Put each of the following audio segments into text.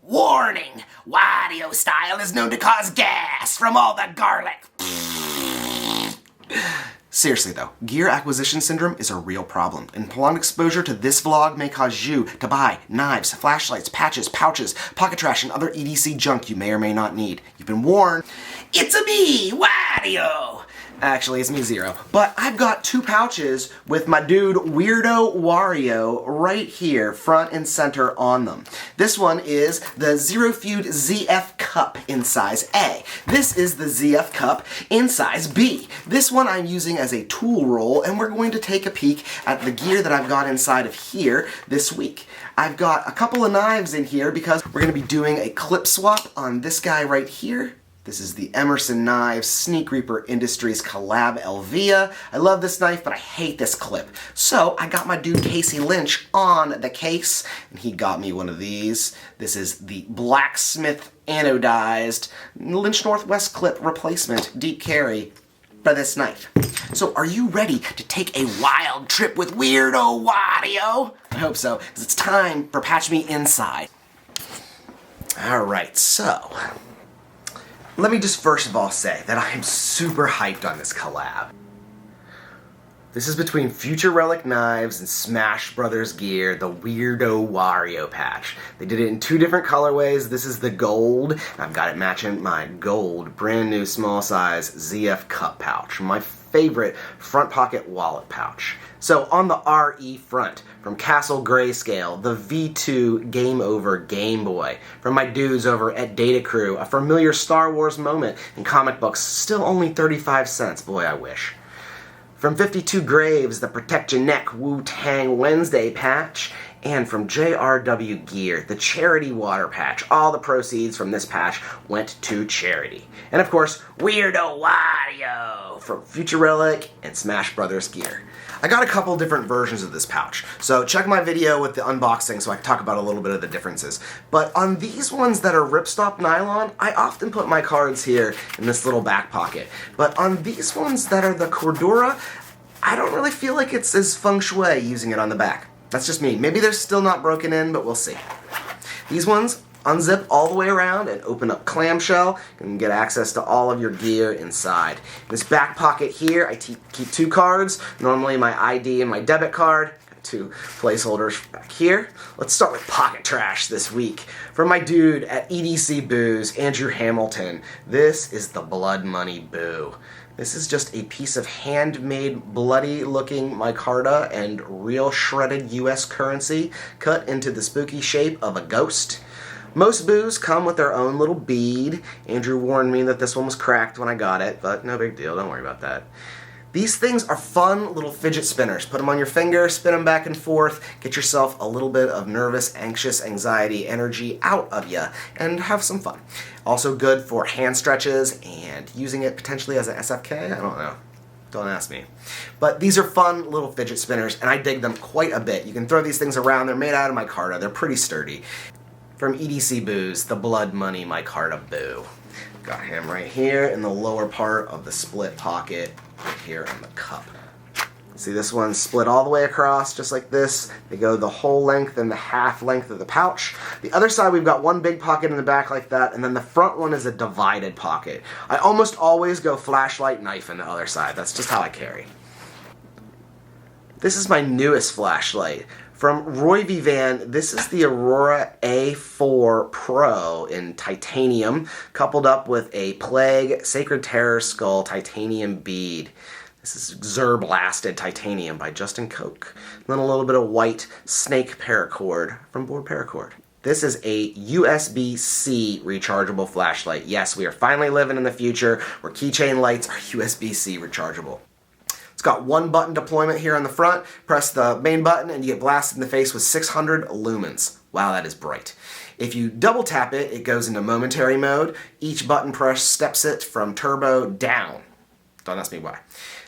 Warning! Wario style is known to cause gas from all the garlic. Seriously though, gear acquisition syndrome is a real problem, and prolonged exposure to this vlog may cause you to buy knives, flashlights, patches, pouches, pocket trash, and other EDC junk you may or may not need. You've been warned. It's a me, Wario! Actually, it's me, Xero. But I've got two pouches with my dude Weirdo Wario right here, front and center on them. This one is the ZeroFued ZFCUP in size A. This is the ZFCUP in size B. This one I'm using as a tool roll, and we're going to take a peek at the gear that I've got inside of here this week. I've got a couple of knives in here because we're going to be doing a clip swap on this guy right here. This is the Emerson Knives Sneak Reaper Industries collab Elvia. I love this knife, but I hate this clip. So I got my dude Casey Lynch on the case, and he got me one of these. This is the Blacksmith anodized Lynch Northwest clip replacement deep carry for this knife. So are you ready to take a wild trip with Weirdo Wario? I hope so, because it's time for Patch Me Inside. Alright, so let me just first of all say that I am super hyped on this collab. This is between Future Relic Knives and Smash Brothers Gear, the Weirdo Wario patch. They did it in two different colorways. This is the gold. I've got it matching my gold, brand new small size ZFCUP pouch. My favorite front pocket wallet pouch. So on the RE front, from Castle Grayscale, the V2 Game Over Game Boy. From my dudes over at Datacrew, a familiar Star Wars moment in comic books, still only 35 cents, boy I wish. From 52 Graves, the Protect Your Neck Wu-Tang Wednesday patch. And from JRWgear, the charity water patch. All the proceeds from this patch went to charity. And of course, Weirdo Wario from Future Relic and Smash Brothers Gear. I got a couple different versions of this pouch, so check my video with the unboxing so I can talk about a little bit of the differences. But on these ones that are ripstop nylon, I often put my cards here in this little back pocket. But on these ones that are the Cordura, I don't really feel like it's as feng shui using it on the back. That's just me. Maybe they're still not broken in, but we'll see. These ones unzip all the way around and open up clamshell and get access to all of your gear inside. In this back pocket here, I keep two cards, normally my ID and my debit card. Got two placeholders back here. Let's start with pocket trash this week. From my dude at EDC BOOs, Andrew Hamilton, this is the Blood Money Boo. This is just a piece of handmade, bloody-looking micarta and real shredded US currency cut into the spooky shape of a ghost. Most boos come with their own little bead. Andrew warned me that this one was cracked when I got it, but no big deal, don't worry about that. These things are fun little fidget spinners. Put them on your finger, spin them back and forth, get yourself a little bit of nervous, anxious, anxiety energy out of you, and have some fun. Also good for hand stretches and using it potentially as an SFK, I don't know. Don't ask me. But these are fun little fidget spinners, and I dig them quite a bit. You can throw these things around, they're made out of micarta, they're pretty sturdy. From EDC BOOs, the Blood Money micarta boo. Got him right here in the lower part of the split pocket, right here on the cup. See, this one's split all the way across, just like this. They go the whole length and the half length of the pouch. The other side, we've got one big pocket in the back like that, and then the front one is a divided pocket. I almost always go flashlight knife in the other side. That's just how I carry. This is my newest flashlight. From Rovyvan, this is the Aurora A4 Pro in titanium, coupled up with a Plague Sacred Terror Skull titanium bead. This is Xer Blasted Titanium by Justin Koch. And then a little bit of white snake paracord from Board Paracord. This is a USB-C rechargeable flashlight. Yes, we are finally living in the future where keychain lights are USB-C rechargeable. It's got one button deployment here on the front. Press the main button and you get blasted in the face with 600 lumens. Wow, that is bright. If you double tap it, it goes into momentary mode. Each button press steps it from turbo down. Don't ask me why.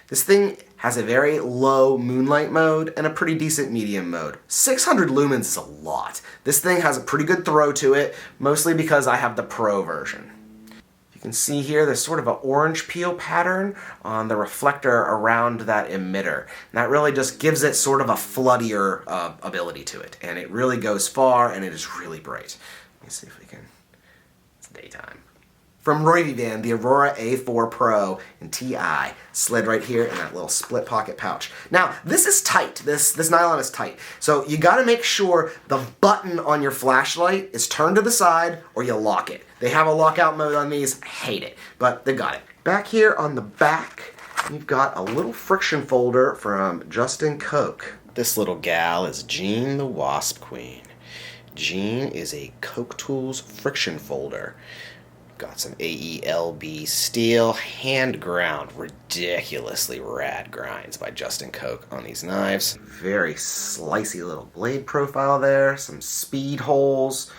This thing has a very low moonlight mode and a pretty decent medium mode. 600 lumens is a lot. This thing has a pretty good throw to it, mostly because I have the Pro version. You can see here there's sort of an orange peel pattern on the reflector around that emitter. And that really just gives it sort of a floodier ability to it. And it really goes far and it is really bright. Let me see if we can, it's daytime. From Rovyvan, the Aurora A4 Pro in TI, slid right here in that little split pocket pouch. Now, this is tight. This nylon is tight. So you gotta make sure the button on your flashlight is turned to the side or you lock it. They have a lockout mode on these. I hate it, but they got it. Back here on the back, you've got a little friction folder from Justin Koch. This little gal is Jean the Wasp Queen. Jean is a Kochtools friction folder. Got some AELB steel, hand ground, ridiculously rad grinds by Justin Koch on these knives. Very slicey little blade profile there, some speed holes,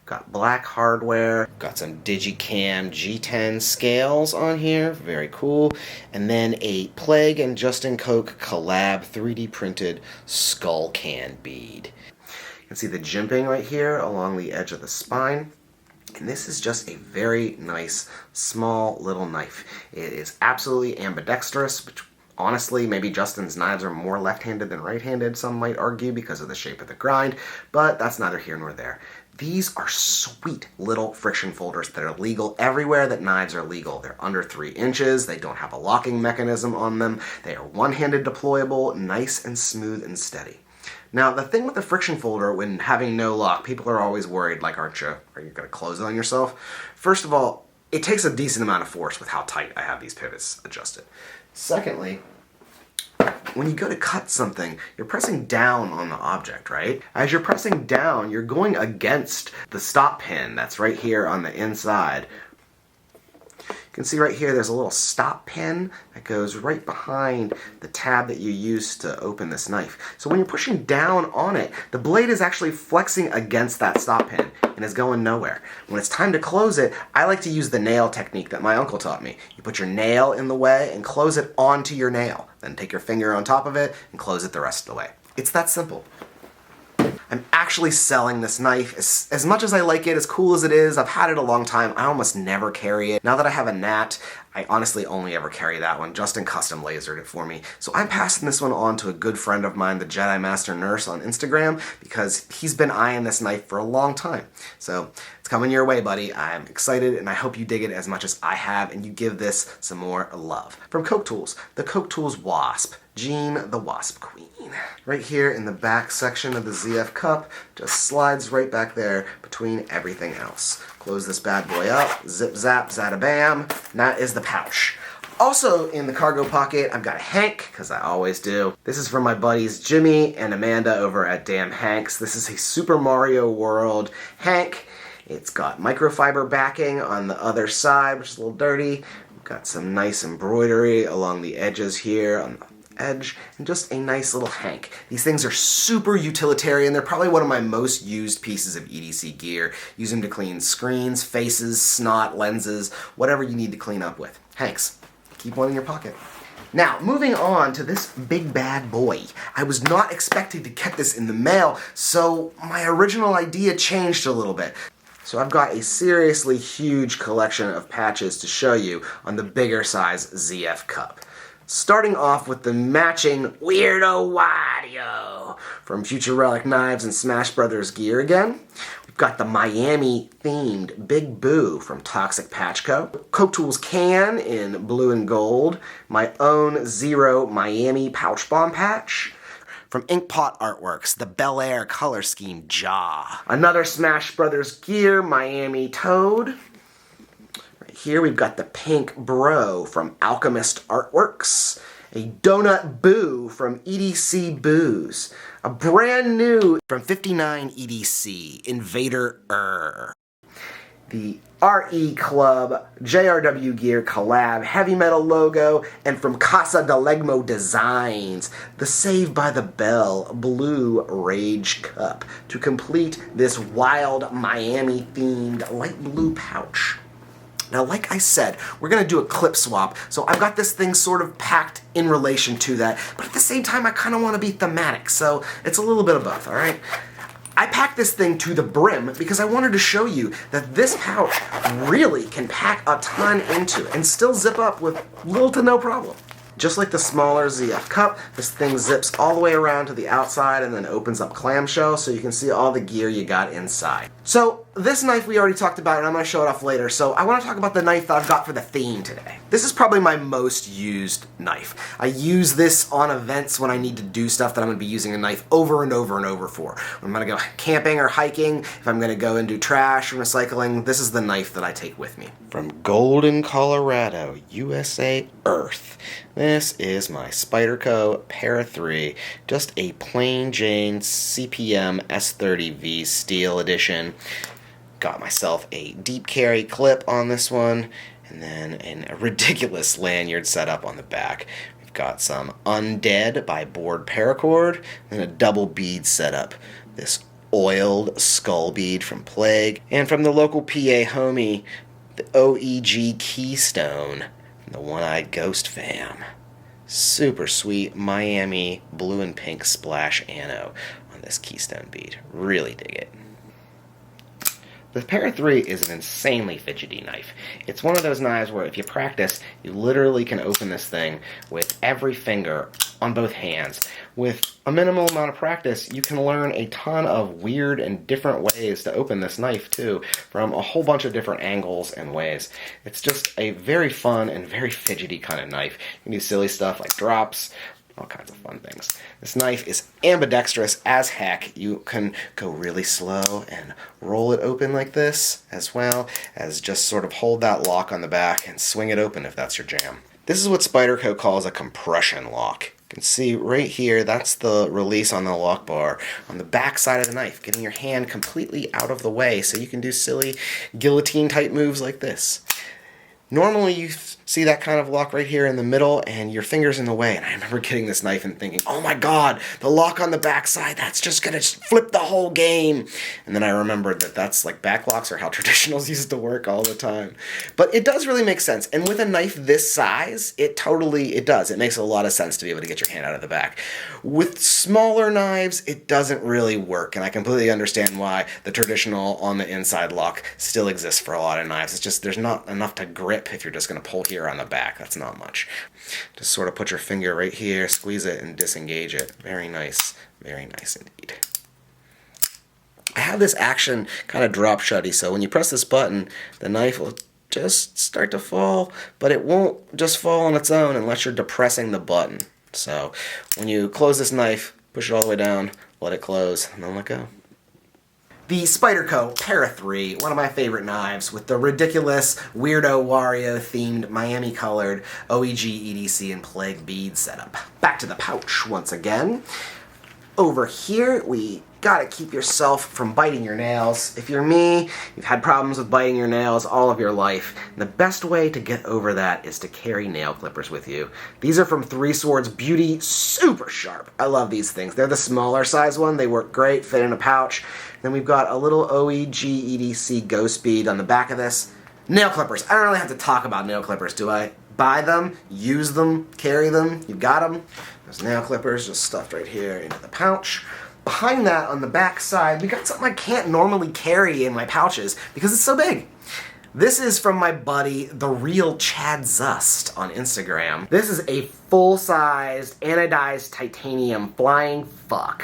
got black hardware, got some Digicam G10 scales on here, very cool, and then a Plague and Justin Koch collab 3D printed skull can bead. You can see the jimping right here along the edge of the spine. And this is just a very nice, small little knife. It is absolutely ambidextrous, which honestly, maybe Justin's knives are more left-handed than right-handed, some might argue, because of the shape of the grind, but that's neither here nor there. These are sweet little friction folders that are legal everywhere that knives are legal. They're under 3 inches, they don't have a locking mechanism on them, they are one-handed deployable, nice and smooth and steady. Now, the thing with the friction folder, when having no lock, people are always worried, like, are you going to close it on yourself? First of all, it takes a decent amount of force with how tight I have these pivots adjusted. Secondly, when you go to cut something, you're pressing down on the object, right? As you're pressing down, you're going against the stop pin that's right here on the inside. You can see right here there's a little stop pin that goes right behind the tab that you use to open this knife. So when you're pushing down on it, the blade is actually flexing against that stop pin and is going nowhere. When it's time to close it, I like to use the nail technique that my uncle taught me. You put your nail in the way and close it onto your nail. Then take your finger on top of it and close it the rest of the way. It's that simple. I'm actually selling this knife. As much as I like it, as cool as it is, I've had it a long time. I almost never carry it. Now that I have a Nat, I honestly only ever carry that one. Justin custom lasered it for me. So I'm passing this one on to a good friend of mine, the Jedi Master Nurse on Instagram, because he's been eyeing this knife for a long time. So it's coming your way, buddy. I'm excited, and I hope you dig it as much as I have, and you give this some more love. From Kochtools, the Kochtools Wasp, Jean the Wasp Queen. Right here in the back section of the ZFCUP, just slides right back there between everything else. Close this bad boy up, zip zap, zada bam, and that is the pouch. Also in the cargo pocket, I've got a Hank, because I always do. This is from my buddies Jimmy and Amanda over at DamnHanks. This is a Super Mario World Hank. It's got microfiber backing on the other side, which is a little dirty. We've got some nice embroidery along the edges here on the edge, and just a nice little Hank. These things are super utilitarian. They're probably one of my most used pieces of EDC gear. Use them to clean screens, faces, snot, lenses, whatever you need to clean up with. Hanks, keep one in your pocket. Now, moving on to this big bad boy. I was not expecting to get this in the mail, so my original idea changed a little bit. So I've got a seriously huge collection of patches to show you on the bigger size ZFCUP. Starting off with the matching Weirdo Wario from Future Relic Knives and Smash Brothers Gear again. We've got the Miami-themed Big Boo from Toxic Patch Co. Kochtools Kan in blue and gold. My own Xero Miami pouch bomb patch. From Inkpot Artworks, the Bel Air color scheme JAH. Another Smash Brothers Gear Miami Toad. Here we've got the Pink Bro from Alchemist Artworks, a Donut Boo from EDC BOOs, a brand new from 59 EDC, Invader Err, the RECLUB JRWgear collab heavy metal logo, and from Casa de Legmo Designs, the Saved by the Bell Blue Rage Cup to complete this wild Miami-themed light blue pouch. Now, like I said, we're going to do a clip swap, so I've got this thing sort of packed in relation to that, but at the same time, I kind of want to be thematic, so it's a little bit of both, all right? I packed this thing to the brim because I wanted to show you that this pouch really can pack a ton into it and still zip up with little to no problem. Just like the smaller ZFCUP, this thing zips all the way around to the outside and then opens up clamshell so you can see all the gear you got inside. So, this knife we already talked about, and I'm going to show it off later, so I want to talk about the knife that I've got for the theme today. This is probably my most used knife. I use this on events when I need to do stuff that I'm going to be using a knife over and over and over for. When I'm going to go camping or hiking, if I'm going to go and do trash or recycling, this is the knife that I take with me. From Golden, Colorado, USA Earth. This is my Spyderco Para3, just a plain Jane CPM S30V Steel Edition. Got myself a deep carry clip on this one, and then a ridiculous lanyard setup on the back. We've got some Undead by Board Paracord, and a double bead setup. This oiled skull bead from Plague, and from the local PA homie, the OEG Keystone from the One-Eyed Ghost fam. Super sweet Miami blue and pink splash anno on this Keystone bead. Really dig it. The Para3 is an insanely fidgety knife. It's one of those knives where if you practice, you literally can open this thing with every finger on both hands. With a minimal amount of practice, you can learn a ton of weird and different ways to open this knife too, from a whole bunch of different angles and ways. It's just a very fun and very fidgety kind of knife. You can do silly stuff like drops, all kinds of fun things. This knife is ambidextrous as heck. You can go really slow and roll it open like this, as well as just sort of hold that lock on the back and swing it open if that's your jam. This is what Spyderco calls a compression lock. You can see right here, that's the release on the lock bar on the back side of the knife, getting your hand completely out of the way so you can do silly guillotine type moves like this. Normally you see that kind of lock right here in the middle and your finger's in the way, and I remember getting this knife and thinking, oh my god, the lock on the back side, that's just gonna flip the whole game. And then I remembered that that's like back locks are how traditionals used to work all the time. But it does really make sense, and with a knife this size, it does. It makes a lot of sense to be able to get your hand out of the back. With smaller knives, it doesn't really work, and I completely understand why the traditional on the inside lock still exists for a lot of knives. It's just there's not enough to grip if you're just going to pull here on the back. That's not much. Just sort of put your finger right here, squeeze it, and disengage it. Very nice indeed. I have this action kind of drop shutty, so when you press this button, the knife will just start to fall, but it won't just fall on its own unless you're depressing the button. So when you close this knife, push it all the way down, let it close, and then let go. The Spyderco Para3, one of my favorite knives, with the ridiculous Weirdo Wario themed Miami colored OEG, EDC, and Plague bead setup. Back to the pouch once again. Over here, we gotta keep yourself from biting your nails. If you're me, you've had problems with biting your nails all of your life. And the best way to get over that is to carry nail clippers with you. These are from Three Swords Beauty, super sharp. I love these things. They're the smaller size one. They work great, fit in a pouch. Then we've got a little OEG EDC Ghost bead on the back of this. Nail clippers. I don't really have to talk about nail clippers, do I? Buy them, use them, carry them, you got them. There's nail clippers just stuffed right here into the pouch. Behind that, on the back side, we got something I can't normally carry in my pouches because it's so big. This is from my buddy, The Real Chad Zust on Instagram. This is a full-sized anodized titanium FlyingFuck.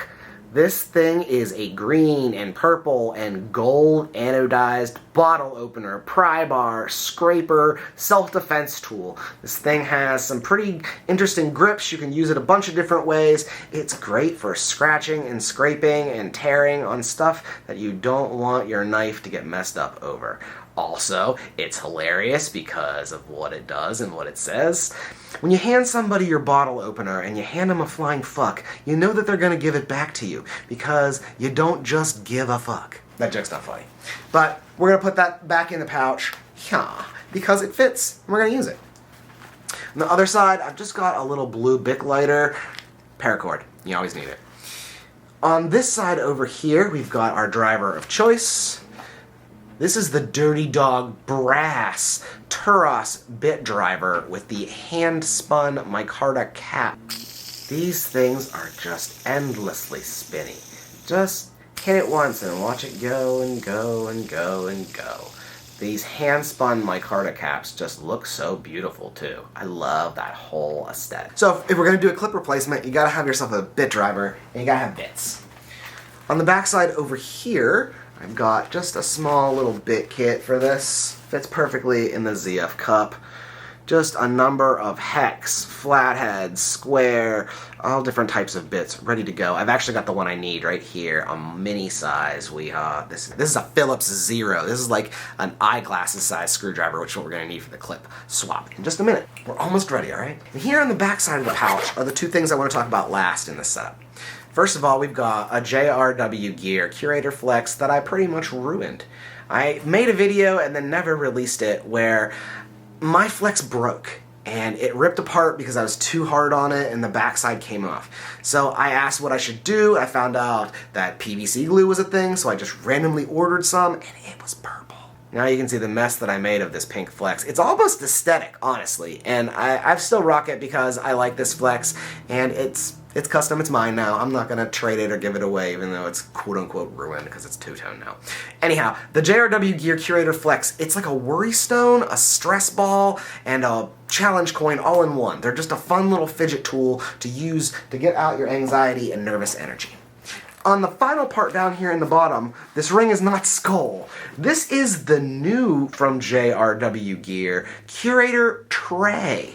This thing is a green and purple and gold anodized bottle opener, prybar, scraper, self-defense tool. This thing has some pretty interesting grips. You can use it a bunch of different ways. It's great for scratching and scraping and tearing on stuff that you don't want your knife to get messed up over. Also, it's hilarious because of what it does and what it says. When you hand somebody your bottle opener and you hand them a FlyingFuck, you know that they're going to give it back to you because you don't just give a fuck. That joke's not funny. But we're going to put that back in the pouch, yeah, because it fits and we're going to use it. On the other side, I've just got a little blue Bic lighter, paracord. You always need it. On this side over here, we've got our driver of choice. This is the Dirty Dog Brass Turas bit driver with the hand-spun micarta cap. These things are just endlessly spinny. Just hit it once and watch it go and go and go and go. These hand-spun micarta caps just look so beautiful too. I love that whole aesthetic. So if we're going to do a clip replacement, you gotta have yourself a bit driver and you gotta have bits. On the backside over here, I've got just a small little bit kit for this. Fits perfectly in the ZFCUP. Just a number of hex, flatheads, square, all different types of bits ready to go. I've actually got the one I need right here, a mini size Wiha. This is a Phillips Xero. This is like an eyeglasses size screwdriver, which is what we're going to need for the clip swap in just a minute. We're almost ready, all right? And here on the back side of the pouch are the two things I want to talk about last in this setup. First of all, we've got a JRWgear Curator Flex that I pretty much ruined. I made a video and then never released it where my flex broke and it ripped apart because I was too hard on it and the backside came off. So I asked what I should do. I found out that PVC glue was a thing, so I just randomly ordered some and it was purple. Now you can see the mess that I made of this pink flex. It's almost aesthetic, honestly, and I still rock it because I like this flex and it's custom, it's mine now. I'm not gonna trade it or give it away, even though it's quote-unquote ruined because it's two-tone now. Anyhow, the JRWgear Curator Flex, it's like a worry stone, a stress ball, and a challenge coin all in one. They're just a fun little fidget tool to use to get out your anxiety and nervous energy. On the final part down here in the bottom, this ring is not skull. This is the new from JRWgear Curator Tray.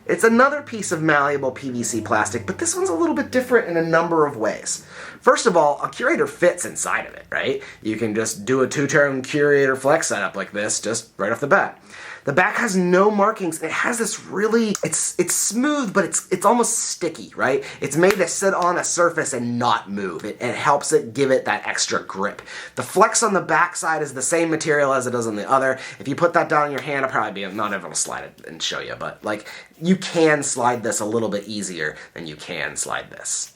It's another piece of malleable PVC plastic, but this one's a little bit different in a number of ways. First of all, a Curator fits inside of it, right? You can just do a two-tone Curator Flex setup like this, just right off the bat. The back has no markings. It has this really, it's smooth, but it's almost sticky, right? It's made to sit on a surface and not move. It helps it give it that extra grip. The flex on the back side is the same material as it does on the other. If you put that down in your hand, I'll probably be not able to slide it and show you, but like, you can slide this a little bit easier than you can slide this.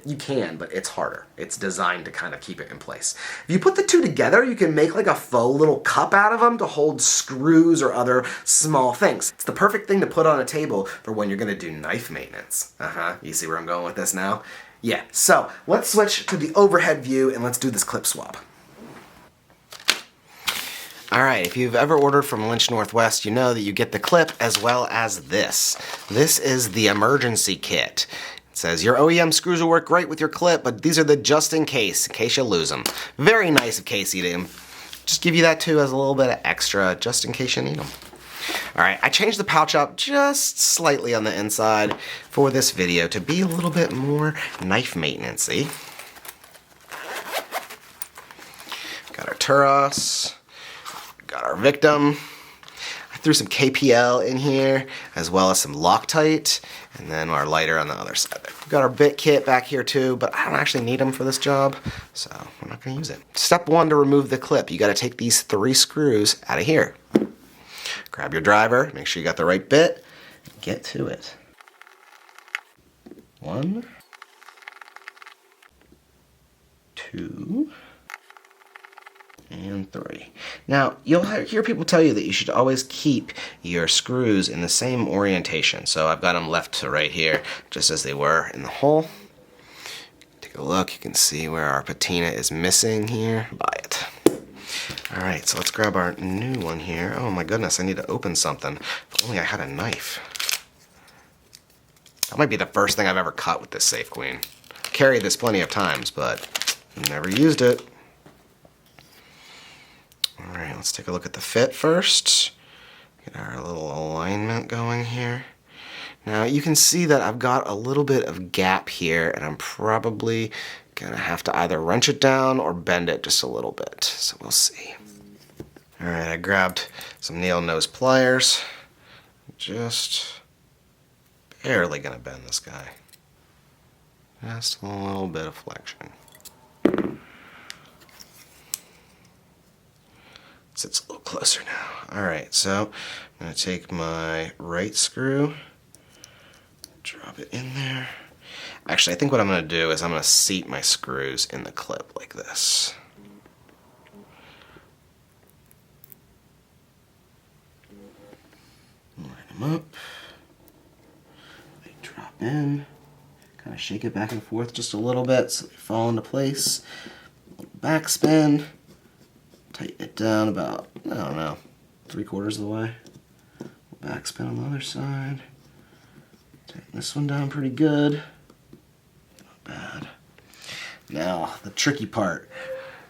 You can, but it's harder. It's designed to kind of keep it in place. If you put the two together, you can make like a faux little cup out of them to hold screws or other small things. It's the perfect thing to put on a table for when you're gonna do knife maintenance. You see where I'm going with this now? Yeah, so let's switch to the overhead view and let's do this clip swap. Alright, if you've ever ordered from Lynch Northwest, you know that you get the clip as well as this. This is the emergency kit. It says, your OEM screws will work great with your clip, but these are the just in case you lose them. Very nice of Casey to just give you that too as a little bit of extra, just in case you need them. Alright, I changed the pouch up just slightly on the inside for this video to be a little bit more knife maintenance-y. Got our Turas. Got our victim. I threw some KPL in here, as well as some Loctite, and then our lighter on the other side there. We've got our bit kit back here too, but I don't actually need them for this job, so we're not gonna use it. Step one to remove the clip, you gotta take these 3 screws out of here. Grab your driver, make sure you got the right bit, and get to it. 1, 2, and 3. Now, you'll hear people tell you that you should always keep your screws in the same orientation. So I've got them left to right here, just as they were in the hole. Take a look, you can see where our patina is missing here. Buy it. Alright, so let's grab our new one here. Oh my goodness, I need to open something. If only I had a knife. That might be the first thing I've ever cut with this Safe Queen. Carried this plenty of times, but never used it. Alright, let's take a look at the fit first. Get our little alignment going here. Now you can see that I've got a little bit of gap here and I'm probably gonna have to either wrench it down or bend it just a little bit. So we'll see. Alright, I grabbed some nail nose pliers. Just barely gonna bend this guy. Just a little bit of flexion. Sits a little closer now. Alright, so I'm going to take my right screw, drop it in there. Actually, I think what I'm going to do is I'm going to seat my screws in the clip like this. Line them up. They drop in. Kind of shake it back and forth just a little bit so they fall into place. A little backspin. Tighten it down about, I don't know, 3/4 of the way. Backspin on the other side. Tighten this one down pretty good. Not bad. Now, the tricky part.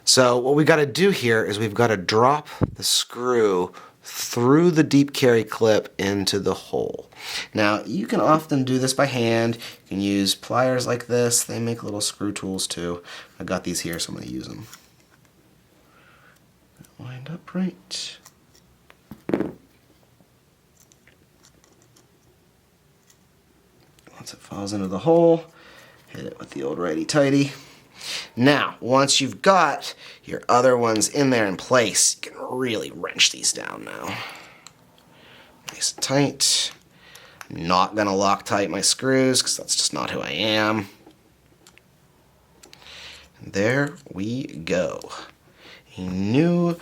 So what we've got to do here is we've got to drop the screw through the deep carry clip into the hole. Now you can often do this by hand. You can use pliers like this. They make little screw tools too. I've got these here, so I'm going to use them. Wind up right. Once it falls into the hole, hit it with the old righty-tighty. Now, once you've got your other ones in there in place, you can really wrench these down now. Nice and tight. I'm not going to Loctite my screws because that's just not who I am. And there we go. A new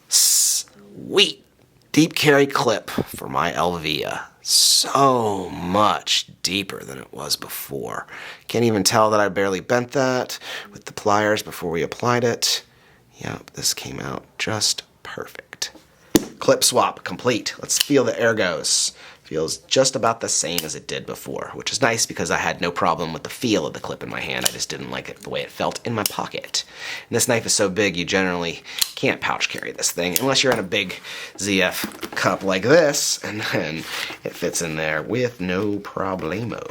sweet deep carry clip for my Elvia. So much deeper than it was before. Can't even tell that I barely bent that with the pliers before we applied it. Yep, this came out just perfect. Clip swap complete. Let's feel the air goes. Feels just about the same as it did before, which is nice because I had no problem with the feel of the clip in my hand. I just didn't like it the way it felt in my pocket. And this knife is so big you generally can't pouch carry this thing unless you're in a big ZF cup like this, and then it fits in there with no problemo.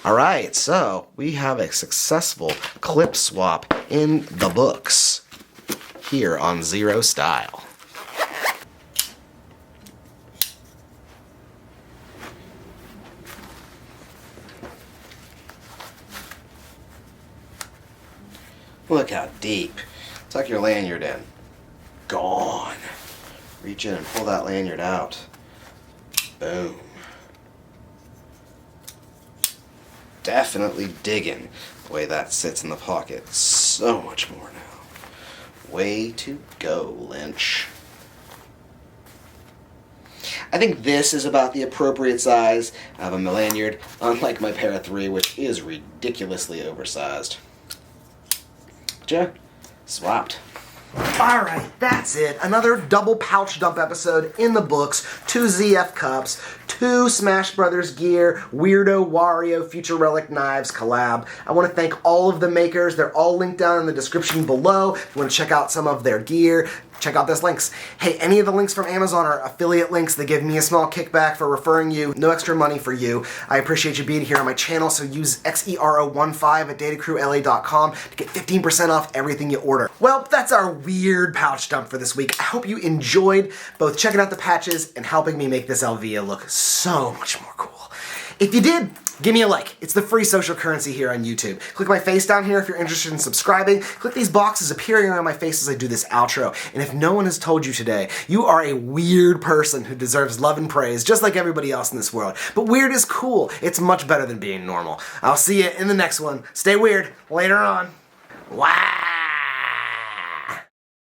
Alright, so we have a successful clip swap in the books here on Xero Style. Look how deep. Tuck your lanyard in. Gone. Reach in and pull that lanyard out. Boom. Definitely digging the way that sits in the pocket. So much more now. Way to go, Lynch. I think this is about the appropriate size of a lanyard, unlike my Para3, which is ridiculously oversized. Yeah, swapped. Alright, that's it. Another double pouch dump episode in the books. 2 ZF cups, 2 Smash Brothers gear, Weirdo Wario Future Relic Knives collab. I want to thank all of the makers. They're all linked down in the description below. If you want to check out some of their gear, check out those links. Hey, any of the links from Amazon are affiliate links. They give me a small kickback for referring you. No extra money for you. I appreciate you being here on my channel, so use Xero15 at datacrewla.com to get 15% off everything you order. Well, that's our weird pouch dump for this week. I hope you enjoyed both checking out the patches and helping me make this Elvia look so much more cool. If you did, give me a like. It's the free social currency here on YouTube. Click my face down here if you're interested in subscribing. Click these boxes appearing around my face as I do this outro. And if no one has told you today, you are a weird person who deserves love and praise, just like everybody else in this world. But weird is cool. It's much better than being normal. I'll see you in the next one. Stay weird. Later on. Wow.